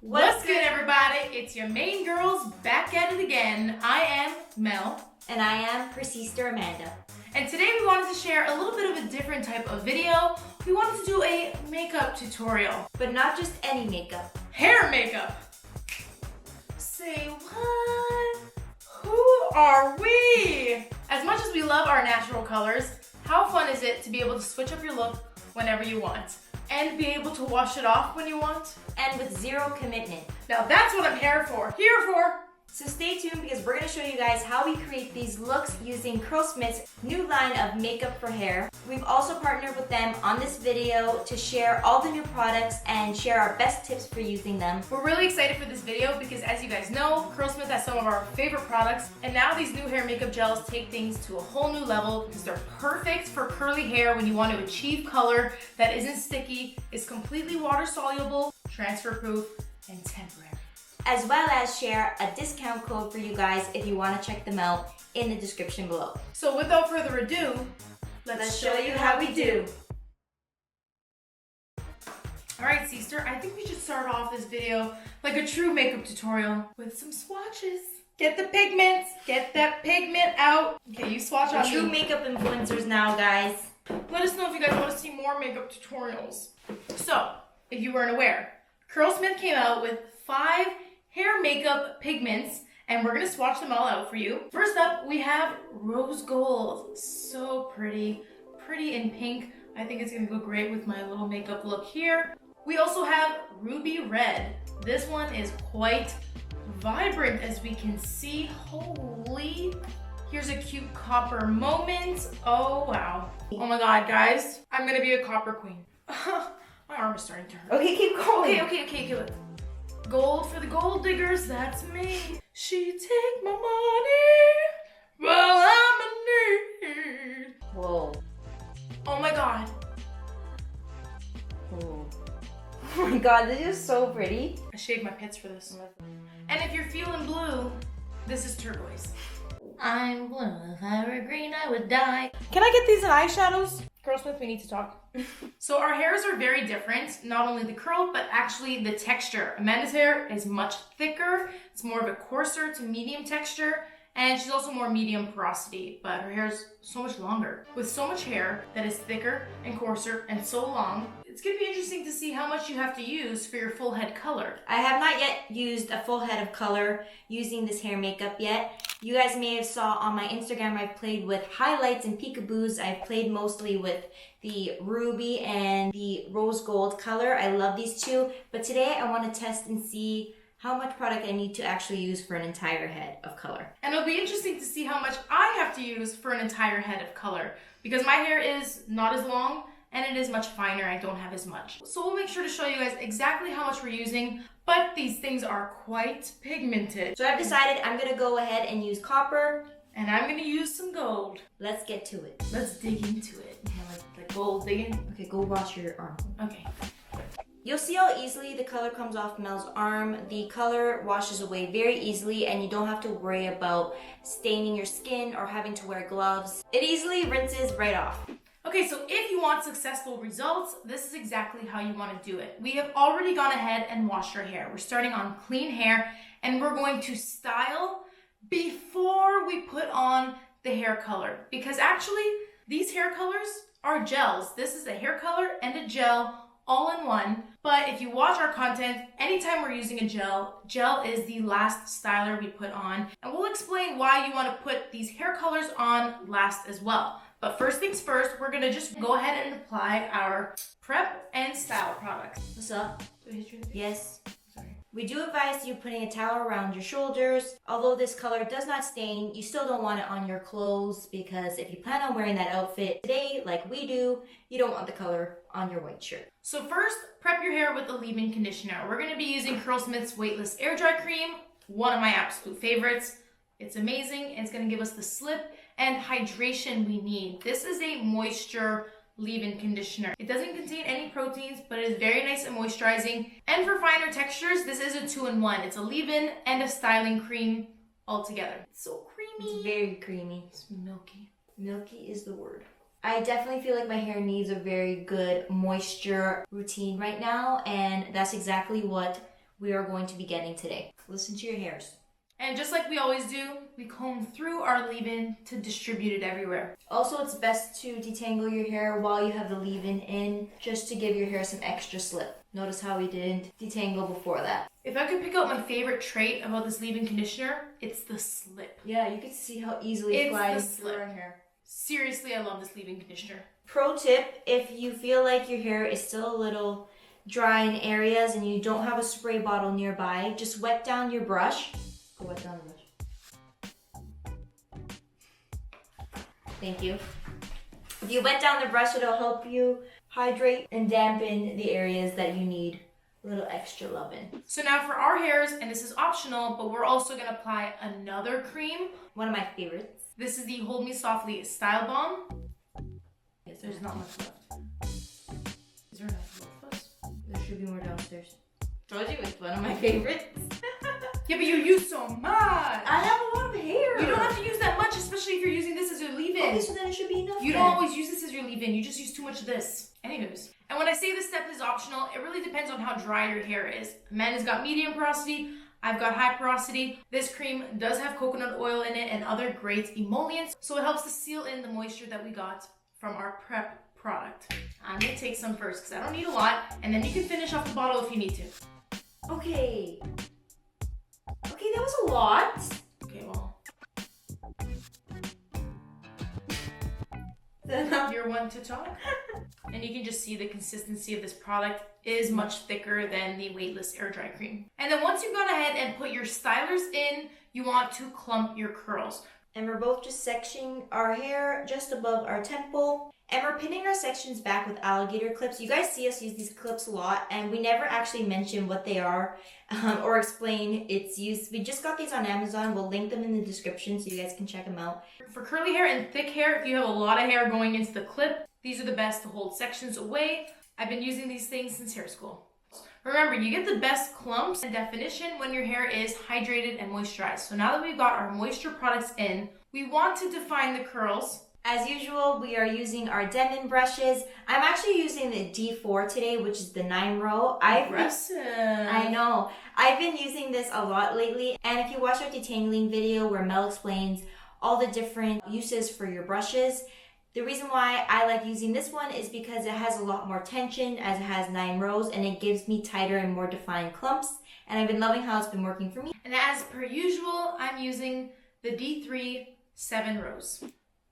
What's good, everybody? It's your main girls back at it again. I am Mel. And I am her sister Amanda. And today we wanted to share a little bit of a different type of video. We wanted to do a makeup tutorial. But not just any makeup. Hair makeup. Say what? Who are we? As much as we love our natural colors, how fun is it to be able to switch up your look whenever you want? And be able to wash it off when you want? And with zero commitment. Now that's what I'm here for. So stay tuned because we're going to show you guys how we create these looks using Curlsmith's new line of makeup for hair. We've also partnered with them on this video to share all the new products and share our best tips for using them. We're really excited for this video because, as you guys know, Curlsmith has some of our favorite products, and now these new hair makeup gels take things to a whole new level because they're perfect for curly hair when you want to achieve color that isn't sticky, is completely water soluble, transfer proof, and temporary. As well as share a discount code for you guys if you want to check them out in the description below. So without further ado, let's show you how we do. Alright, sister, I think we should start off this video like a true makeup tutorial with some swatches. Get the pigments, get that pigment out. Okay, you swatch on True me. makeup influencers now, guys. Let us know if you guys want to see more makeup tutorials. So, if you weren't aware, Curlsmith came out with 5 hair makeup pigments, and we're gonna swatch them all out for you. First up, we have rose gold. So pretty, pretty in pink. I think it's gonna go great with my little makeup look here. We also have ruby red. This one is quite vibrant, as we can see. Holy. Here's a cute copper moment. Oh, wow. Oh my God, guys. I'm gonna be a copper queen. My arm is starting to hurt. Okay, keep going. Okay. Gold for the gold diggers, that's me. She take my money while I'm in need. Whoa. Oh my God. Whoa. Oh my God, this is so pretty. I shaved my pits for this. And if you're feeling blue, this is turquoise. I'm blue. If I were green, I would die. Can I get these in eyeshadows? Curlsmith, we need to talk. So our hairs are very different. Not only the curl, but actually the texture. Amanda's hair is much thicker. It's more of a coarser to medium texture. And she's also more medium porosity, but her hair is so much longer. With so much hair that is thicker and coarser and so long, it's gonna be interesting to see how much you have to use for your full head color. I have not yet used a full head of color using this hair makeup yet. You guys may have saw on my Instagram I've played with highlights and peekaboos. I've played mostly with the ruby and the rose gold color. I love these two, but today I want to test and see how much product I need to actually use for an entire head of color. And it'll be interesting to see how much I have to use for an entire head of color, because my hair is not as long and it is much finer. I don't have as much. So we'll make sure to show you guys exactly how much we're using, but these things are quite pigmented. So I've decided I'm gonna go ahead and use copper. And I'm gonna use some gold. Let's get to it. Let's dig into it. Like gold digging. Okay, go wash your arm. Okay. You'll see how easily the color comes off Mel's arm. The color washes away very easily and you don't have to worry about staining your skin or having to wear gloves. It easily rinses right off. Okay, so if you want successful results, this is exactly how you want to do it. We have already gone ahead and washed our hair. We're starting on clean hair, and we're going to style before we put on the hair color. Because actually, these hair colors are gels. This is a hair color and a gel all in one. But if you watch our content, anytime we're using a gel is the last styler we put on. And we'll explain why you want to put these hair colors on last as well. But first things first, we're gonna just go ahead and apply our prep and style products. What's up? Did I hit you in the face? Yes. Sorry. We do advise you putting a towel around your shoulders. Although this color does not stain, you still don't want it on your clothes because if you plan on wearing that outfit today, like we do, you don't want the color on your white shirt. So first, prep your hair with a leave-in conditioner. We're gonna be using Curlsmith's Weightless Air Dry Cream, one of my absolute favorites. It's amazing. It's gonna give us the slip and hydration we need. This is a moisture leave-in conditioner. It doesn't contain any proteins, but it is very nice and moisturizing. And for finer textures, this is a 2-in-1. It's a leave-in and a styling cream all together. It's so creamy. It's very creamy. It's milky. Milky is the word. I definitely feel like my hair needs a very good moisture routine right now, and that's exactly what we are going to be getting today. Listen to your hairs. And just like we always do, we comb through our leave-in to distribute it everywhere. Also, it's best to detangle your hair while you have the leave-in in, just to give your hair some extra slip. Notice how we didn't detangle before that. If I could pick out my favorite trait about this leave-in conditioner, it's the slip. Yeah, you can see how easily it glides through our hair. Seriously, I love this leave-in conditioner. Pro tip, if you feel like your hair is still a little dry in areas and you don't have a spray bottle nearby, just wet down your brush. Go wet down the brush. Thank you. If you wet down the brush, it'll help you hydrate and dampen the areas that you need a little extra love in. So now for our hairs, and this is optional, but we're also going to apply another cream. One of my favorites. This is the Hold Me Softly Style Balm. Yes, there's not much left. Is there enough left for us? There should be more downstairs. Told you it's one of my favorites. Yeah, but you use so much. I have a lot of hair. You don't have to use that much, especially if you're using this as your leave-in. Okay, so then it should be enough. You don't always use this as your leave-in. You just use too much of this. Anywho's. And when I say this step is optional, it really depends on how dry your hair is. Amanda's got medium porosity. I've got high porosity. This cream does have coconut oil in it and other great emollients, so it helps to seal in the moisture that we got from our prep product. I'm gonna take some first because I don't need a lot, and then you can finish off the bottle if you need to. Okay. Okay, that was a lot. Okay, well. Then You're one to talk. And you can just see the consistency of this product is much thicker than the weightless air dry cream. And then once you've gone ahead and put your stylers in, you want to clump your curls. And we're both just sectioning our hair just above our temple. And we're pinning our sections back with alligator clips. You guys see us use these clips a lot, and we never actually mention what they are or explain its use. We just got these on Amazon. We'll link them in the description so you guys can check them out. For curly hair and thick hair, if you have a lot of hair going into the clip, these are the best to hold sections away. I've been using these things since hair school. Remember, you get the best clumps and definition when your hair is hydrated and moisturized. So now that we've got our moisture products in, we want to define the curls. As usual, we are using our Denman brushes. I'm actually using the D4 today, which is the 9-row. Aggressive. I know. I've been using this a lot lately. And if you watch our detangling video where Mel explains all the different uses for your brushes, the reason why I like using this one is because it has a lot more tension as it has 9 rows and it gives me tighter and more defined clumps. And I've been loving how it's been working for me. And as per usual, I'm using the D3 7 rows.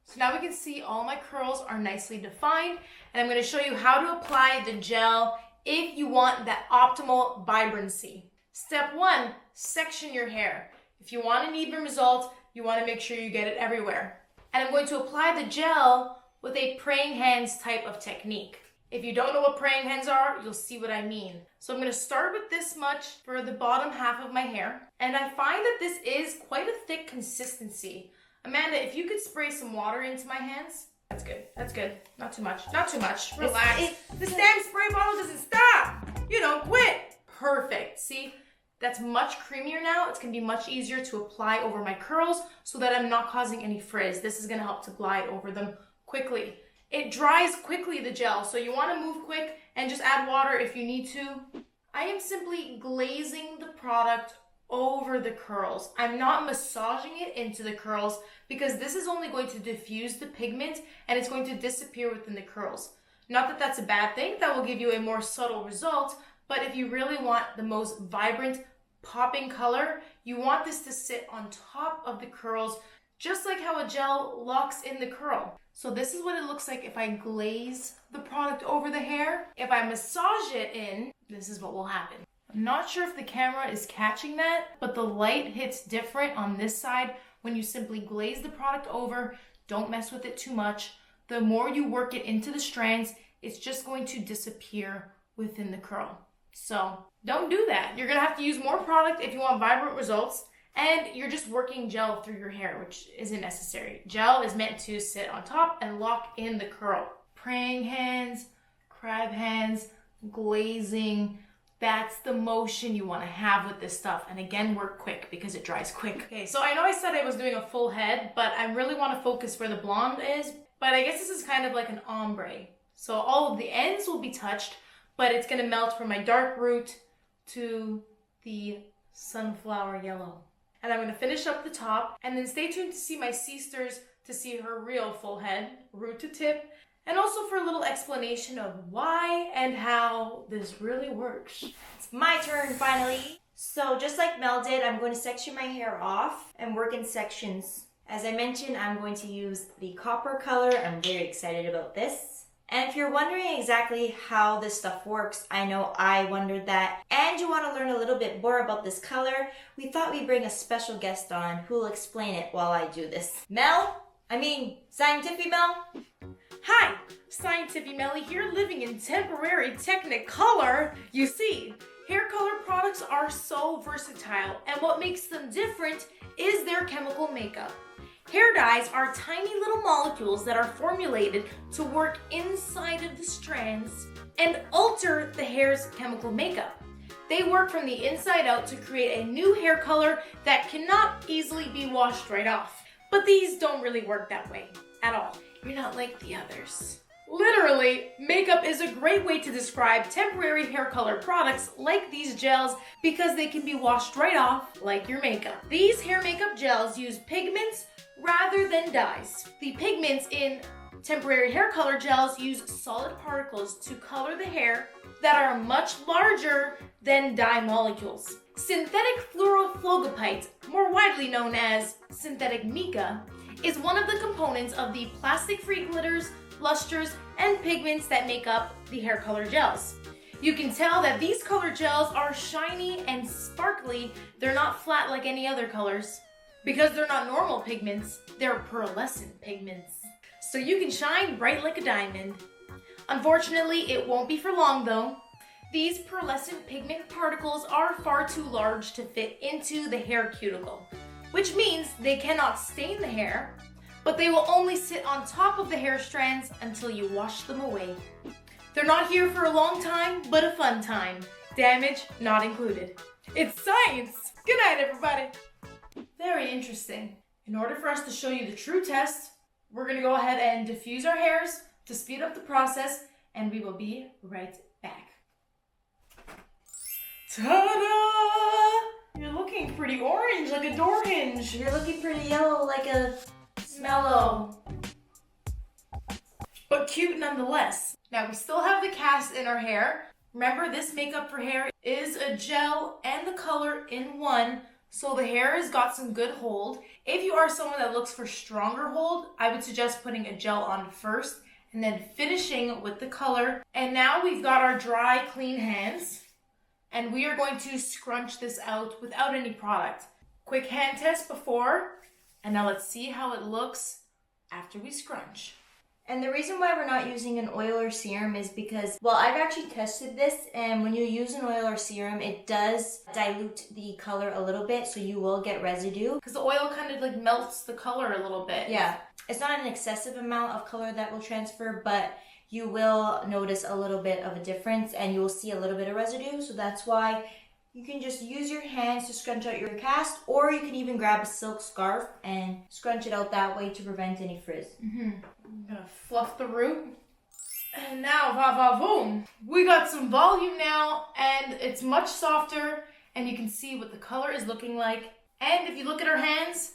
So now we can see all my curls are nicely defined, and I'm going to show you how to apply the gel if you want that optimal vibrancy. Step 1, section your hair. If you want an even result, you want to make sure you get it everywhere. And I'm going to apply the gel with a praying hands type of technique. If you don't know what praying hands are, you'll see what I mean. So I'm going to start with this much for the bottom half of my hair, and I find that this is quite a thick consistency. Amanda, if you could spray some water into my hands. That's good. That's good. Not too much. Not too much. Relax. This damn spray bottle doesn't stop. You don't quit. Perfect. See? That's much creamier now. It's going to be much easier to apply over my curls so that I'm not causing any frizz. This is going to help to glide over them quickly. It dries quickly, the gel, so you want to move quick and just add water if you need to. I am simply glazing the product over the curls. I'm not massaging it into the curls because this is only going to diffuse the pigment and it's going to disappear within the curls. Not that that's a bad thing, that will give you a more subtle result, but if you really want the most vibrant, popping color, you want this to sit on top of the curls, just like how a gel locks in the curl. So this is what it looks like if I glaze the product over the hair. If I massage it in, this is what will happen. I'm not sure if the camera is catching that, but the light hits different on this side when you simply glaze the product over. Don't mess with it too much. The more you work it into the strands, it's just going to disappear within the curl. So don't do that. You're gonna have to use more product if you want vibrant results, and you're just working gel through your hair, which isn't necessary. Gel is meant to sit on top and lock in the curl. Praying hands, crab hands, glazing. That's the motion you want to have with this stuff. And again, work quick because it dries quick. Okay, so I know I said I was doing a full head, but I really want to focus where the blonde is. But I guess this is kind of like an ombre. So all of the ends will be touched, but it's going to melt from my dark root to the sunflower yellow. And I'm going to finish up the top, and then stay tuned to see my sisters to see her real full head, root to tip, and also for a little explanation of why and how this really works. It's my turn finally. So just like Mel did, I'm going to section my hair off and work in sections. As I mentioned, I'm going to use the copper color. I'm very excited about this. And if you're wondering exactly how this stuff works, I know I wondered that, and you want to learn a little bit more about this color, we thought we'd bring a special guest on who will explain it while I do this. Scientific Mel? Hi, Scientific Melly here, living in temporary technicolor. You see, hair color products are so versatile, and what makes them different is their chemical makeup. Hair dyes are tiny little molecules that are formulated to work inside of the strands and alter the hair's chemical makeup. They work from the inside out to create a new hair color that cannot easily be washed right off. But these don't really work that way at all. You're not like the others. Literally, makeup is a great way to describe temporary hair color products like these gels because they can be washed right off like your makeup. These hair makeup gels use pigments rather than dyes. The pigments in temporary hair color gels use solid particles to color the hair that are much larger than dye molecules. Synthetic fluorophlogipites, more widely known as synthetic mica, is one of the components of the plastic-free glitters, lusters, and pigments that make up the hair color gels. You can tell that these color gels are shiny and sparkly. They're not flat like any other colors. Because they're not normal pigments, they're pearlescent pigments. So you can shine bright like a diamond. Unfortunately, it won't be for long though. These pearlescent pigment particles are far too large to fit into the hair cuticle, which means they cannot stain the hair, but they will only sit on top of the hair strands until you wash them away. They're not here for a long time, but a fun time. Damage not included. It's science! Good night, everybody! Very interesting. In order for us to show you the true test, we're going to go ahead and diffuse our hairs to speed up the process, and we will be right back. Ta-da! You're looking pretty orange like a door hinge. You're looking pretty yellow like a Mellow. But cute nonetheless. Now we still have the cast in our hair. Remember, this makeup for hair is a gel and the color in one, so the hair has got some good hold. If you are someone that looks for stronger hold, I would suggest putting a gel on first and then finishing with the color. And now we've got our dry, clean hands, and we are going to scrunch this out without any product. Quick hand test before, and now let's see how it looks after we scrunch. And the reason why we're not using an oil or serum is because, well, I've actually tested this, and when you use an oil or serum, it does dilute the color a little bit, so you will get residue. Because the oil kind of like melts the color a little bit. Yeah. It's not an excessive amount of color that will transfer, but you will notice a little bit of a difference, and you will see a little bit of residue, so that's why you can just use your hands to scrunch out your cast, or you can even grab a silk scarf and scrunch it out that way to prevent any frizz. I'm gonna fluff the root. And now, va-va-voom. We got some volume now, and it's much softer, and you can see what the color is looking like. And if you look at our hands,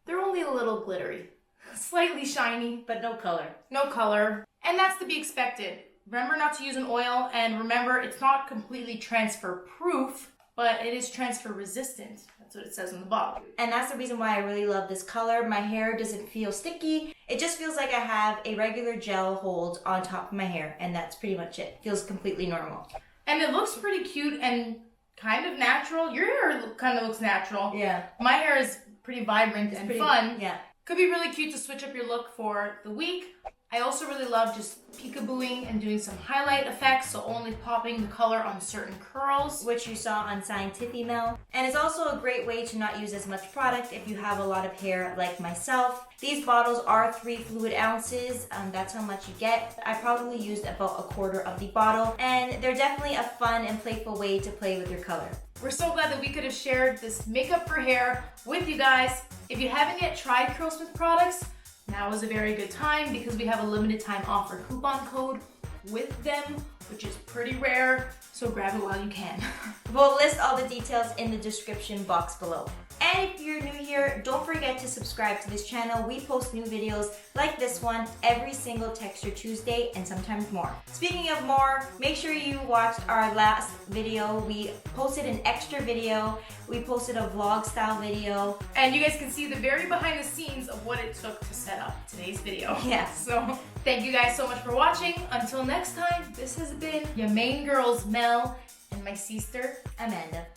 they're only a little glittery. Slightly shiny, But no color. no color. And that's to be expected. Remember not to use an oil, and remember it's not completely transfer proof, but it is transfer resistant. That's what it says on the bottle. And that's the reason why I really love this color. My hair doesn't feel sticky. It just feels like I have a regular gel hold on top of my hair, and that's pretty much it. Feels completely normal. And it looks pretty cute and kind of natural. Your hair kind of looks natural. Yeah. My hair is pretty vibrant and fun. Yeah. Could be really cute to switch up your look for the week. I also really love just peekabooing and doing some highlight effects, so only popping the color on certain curls. Which you saw on Scientific Mell. And it's also a great way to not use as much product if you have a lot of hair like myself. These bottles are 3 fluid ounces. That's how much you get. I probably used about a quarter of the bottle, and they're definitely a fun and playful way to play with your color. We're so glad that we could have shared this makeup for hair with you guys. If you haven't yet tried Curlsmith products, now is a very good time because we have a limited time offer coupon code with them which is pretty rare, so grab it while you can. We'll list all the details in the description box below. And if you're new here, don't forget to subscribe to this channel. We post new videos like this one every single Texture Tuesday and sometimes more. Speaking of more, make sure you watched our last video. We posted an extra video. We posted a vlog style video. And you guys can see the very behind the scenes of what it took to set up today's video. Yes. So thank you guys so much for watching. Until next time, this has been your main girls, Mel, and my sister, Amanda.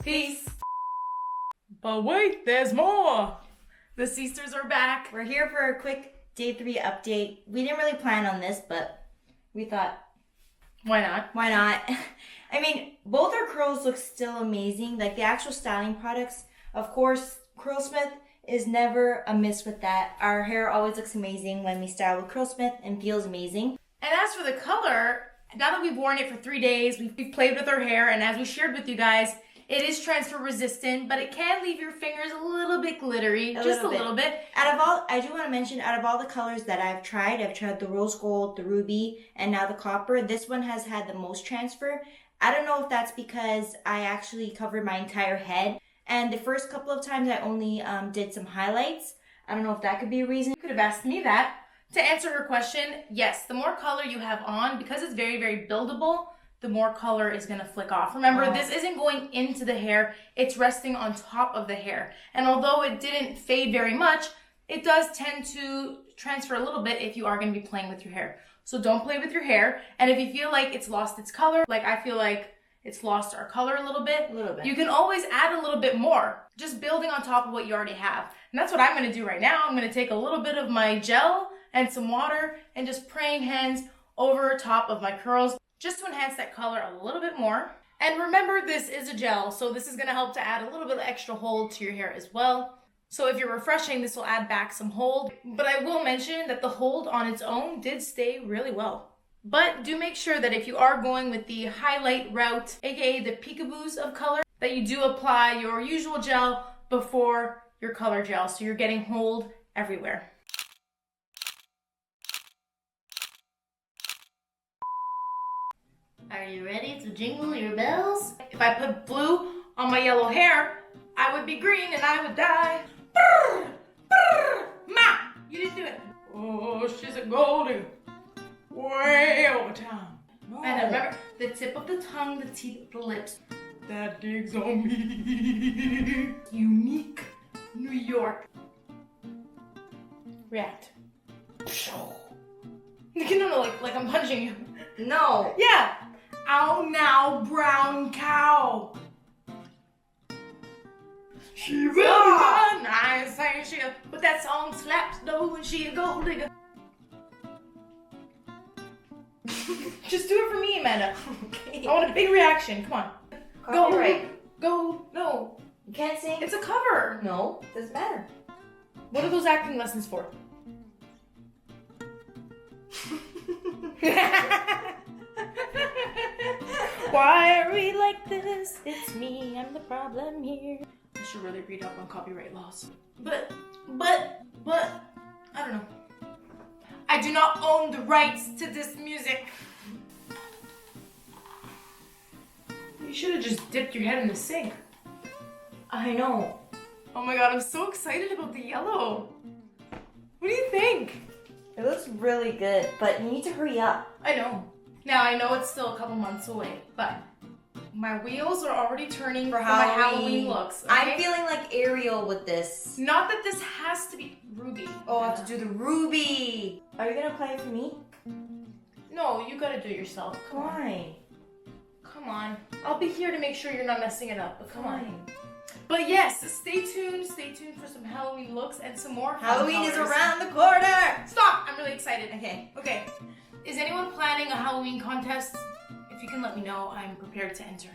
Peace. But wait, there's more. The sisters are back. We're here for a quick day 3 update. We didn't really plan on this, but we thought, why not? why not? I mean, both our curls look still amazing. Like the actual styling products, of course, Curlsmith is never a miss with that. Our hair always looks amazing when we style with Curlsmith and feels amazing. And as for the color, now that we've worn it for 3 days, we've played with our hair, and as we shared with you guys, it is transfer resistant, but it can leave your fingers a little bit glittery, just a little bit. Out of all, I do want to mention, out of all the colors that I've tried the rose gold, the ruby, and now the copper. This one has had the most transfer. I don't know if that's because I actually covered my entire head. And the first couple of times I only did some highlights. I don't know if that could be a reason. You could have asked me that. To answer her question, yes, the more color you have on, because it's very, very buildable, the more color is gonna flick off. Remember, this isn't going into the hair, it's resting on top of the hair. And although it didn't fade very much, it does tend to transfer a little bit if you are gonna be playing with your hair. So don't play with your hair. And if you feel like it's lost its color, like I feel like it's lost our color a little bit, you can always add a little bit more, just building on top of what you already have. And that's what I'm gonna do right now. I'm gonna take a little bit of my gel and some water and just praying hands over top of my curls, just to enhance that color a little bit more. And remember, this is a gel, so this is gonna help to add a little bit of extra hold to your hair as well. So if you're refreshing, this will add back some hold. But I will mention that the hold on its own did stay really well. But do make sure that if you are going with the highlight route, aka the peekaboos of color, that you do apply your usual gel before your color gel, so you're getting hold everywhere. Are you ready to jingle your bells? If I put blue on my yellow hair, I would be green and I would die. Brr, brr, ma! You didn't do it. Oh, she's a goldie. Way over town. No. And remember, the tip of the tongue, the teeth of the lips. That digs on me. Unique New York. React. No, like I'm punching you. No. Yeah. Ow now, brown cow. She will run. I ain't saying she, but that song slaps though, and she a gold digger. Just do it for me, Amanda. Okay. I want a big reaction. Come on. Copyright. Go. No. You can't sing? It's a cover. No, doesn't matter. What are those acting lessons for? Why are we like this? It's me, I'm the problem here. I should really read up on copyright laws. But, I don't know. I do not own the rights to this music. You should have just dipped your head in the sink. I know. Oh my god, I'm so excited about the yellow. What do you think? It looks really good, but you need to hurry up. I know. Now, I know it's still a couple months away, but my wheels are already turning for my Halloween looks. Okay? I'm feeling like Ariel with this. Not that this has to be ruby. Oh, I have to do the ruby. Are you gonna play it for me? No, you gotta do it yourself. Why? Come on. I'll be here to make sure you're not messing it up, but come on. But yes, stay tuned for some Halloween looks and some more Halloween is around the corner! Stop! I'm really excited. Okay. Is anyone planning a Halloween contest? If you can let me know, I'm prepared to enter.